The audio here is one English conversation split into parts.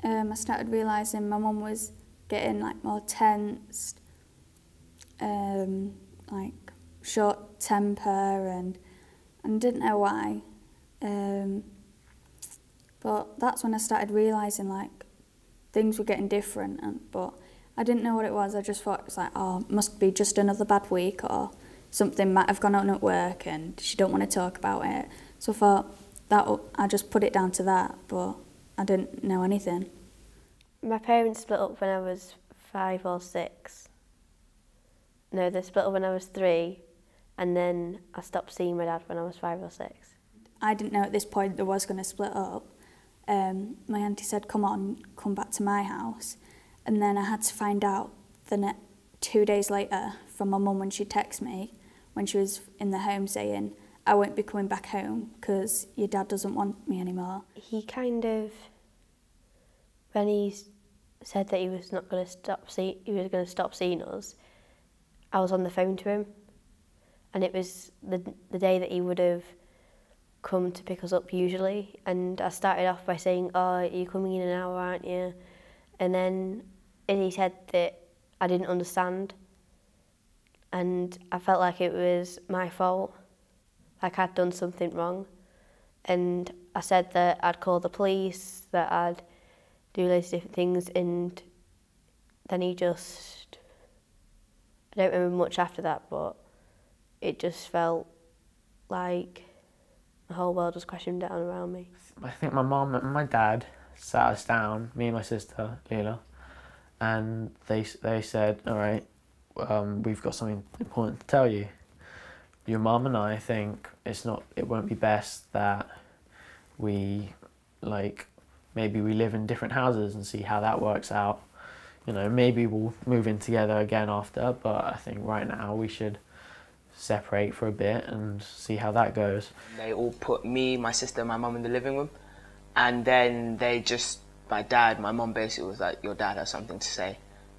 I started realising my mum was getting like more tense, like short temper, and didn't know why. But that's when I started realising like things were getting different, but I didn't know what it was. I just thought it was like, oh, it must be just another bad week, or something might have gone on at work and she don't want to talk about it. So I thought that I just put it down to that, but I didn't know anything. My parents split up when I was 5 or 6. No, they split up when I was 3, and then I stopped seeing my dad when I was 5 or 6. I didn't know at this point they was going to split up. My auntie said, come on, come back to my house. And then I had to find out 2 days later from my mum when she texted me when she was in the home saying, I won't be coming back home because your dad doesn't want me anymore. He kind of, when he said that he was not going to stop seeing us, I was on the phone to him, and it was the day that he would have come to pick us up usually, and I started off by saying, oh, you're coming in an hour, aren't you? And he said that I didn't understand, and I felt like it was my fault, like I'd done something wrong. And I said that I'd call the police, that I'd do loads of different things, and then he just, I don't remember much after that, but it just felt like the whole world was crashing down around me. I think my mum and my dad sat us down, me and my sister, Leila, and they said, all right, we've got something important to tell you. Your mum and I think it won't be best that we, maybe we live in different houses and see how that works out. You know, maybe we'll move in together again after, but I think right now we should separate for a bit and see how that goes. They all put me, my sister and my mum in the living room, and then my mum basically was like, your dad has something to say,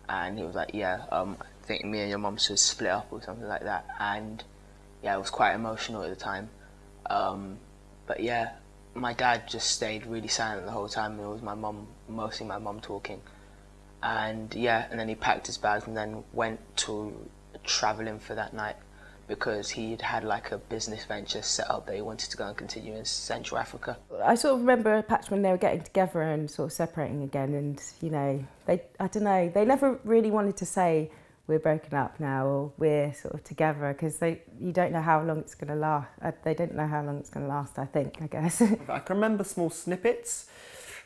and he was like, yeah, I think me and your mum should split up or something like that. And yeah, it was quite emotional at the time, but yeah, my dad just stayed really silent the whole time, and it was mostly my mum talking. And yeah, and then he packed his bags and then went to travelling for that night, because he'd had like a business venture set up that he wanted to go and continue in Central Africa. I sort of remember a patch when they were getting together and sort of separating again, and you know, I don't know, they never really wanted to say we're broken up now or we're sort of together, because you don't know how long it's going to last. They don't know how long it's going to last, I guess. I can remember small snippets,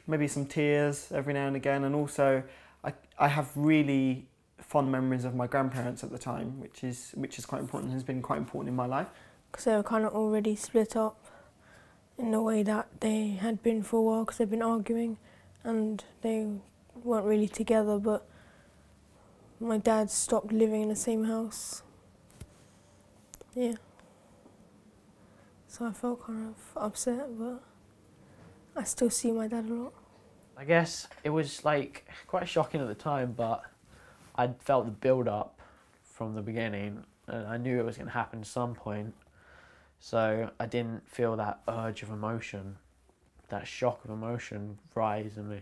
maybe some tears every now and again, and also I have really fond memories of my grandparents at the time, which is quite important, has been quite important in my life. Because they were kind of already split up in the way that they had been for a while, because they've been arguing and they weren't really together, but my dad stopped living in the same house. Yeah. So I felt kind of upset, but I still see my dad a lot. I guess it was like quite shocking at the time, but I'd felt the build-up from the beginning, and I knew it was going to happen at some point. So I didn't feel that urge of emotion, that shock of emotion rise in me.